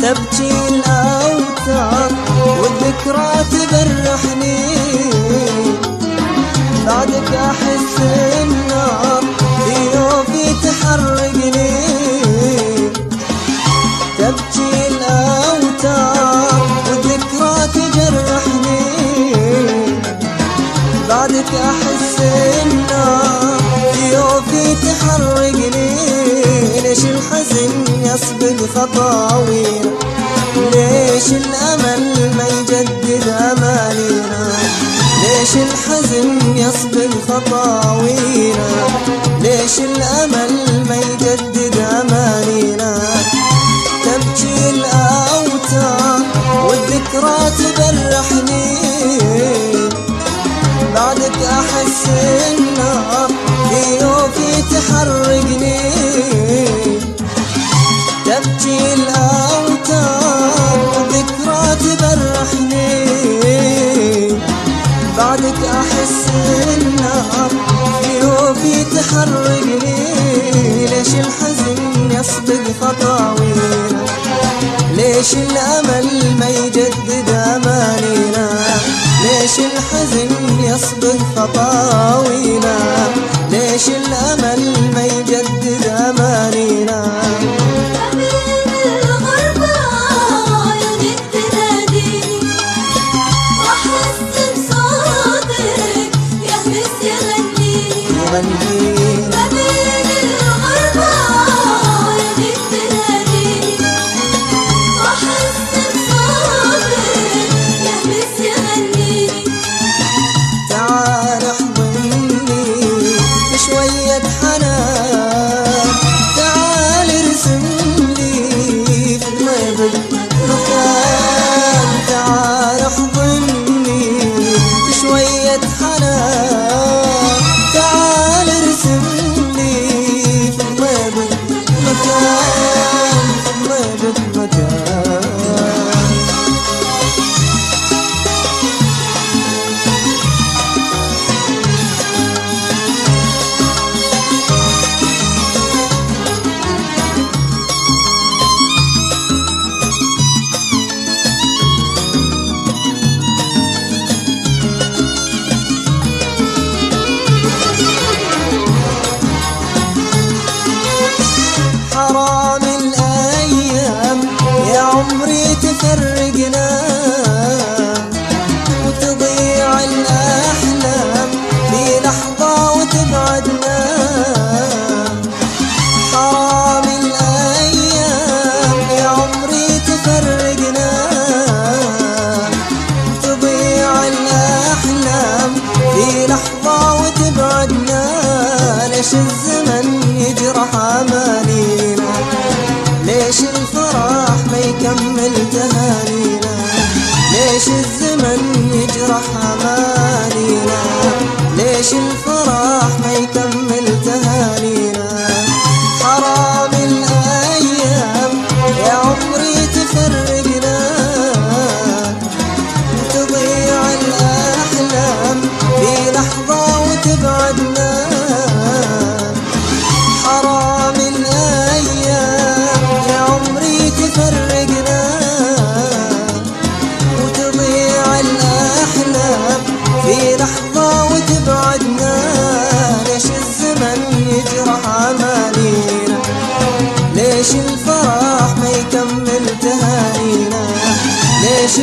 تبكي الأوتار والذكرى تبرحني، بعدك أحس النار في يومي تحرقني. تبكي الأوتار والذكرى تجرحني، بعدك أحس النار في يومي تحرقني. ليش الحزن يسبق خطاوينا؟ ليش الأمل ما يجدد أمانينا؟ ليش الحزن يسبق خطاوينا؟ ليش الأمل ما يجدد أمانينا؟ تبكي الأوتار والذكرى تبرحني، بعدك أحس النار في يومي تحرقني. تبكي الأوتار والذكرى تبرحني، بعدك أحس النار في يومي تحرقني. ليش الحزن يسبق خطاوينا؟ ليش الأمل ما يجدد أمانينا؟ ليش الحزن يسبق خطاوينا؟ ليش الأمل ما يجدد أمانينا؟ تعال احضني بشوية حنان، تعال ارسم لي في المبد مكان. تعال احضني بشوية حنان، تعال ارسم لي في المبد مكان، في المبد مكان. حرام الأيام يا عمري تفرقنا، وتضيع الأحلام في لحظة وتبعدنا. حرام الأيام يا عمري تفرقنا، وتضيع الأحلام في لحظة وتبعدنا. ليش الزمن يجرح أمانينا؟ ليش الفرح ما يكمل تهانينا؟ ليش الزمن يجرح أمانينا؟ ليش الفرح ما يكمل تهانينا؟ حرام الأيام يا عمري تفرقنا، وتضيع الأحلام في لحظة وتبعدنا. حرام الأيام يا عمري تفرقنا، وتضيع الأحلام في لحظة وتبعدنا. ليش الزمن يجرح أمانينا؟ ليش الفرح ما يكمل تهانينا؟ ليش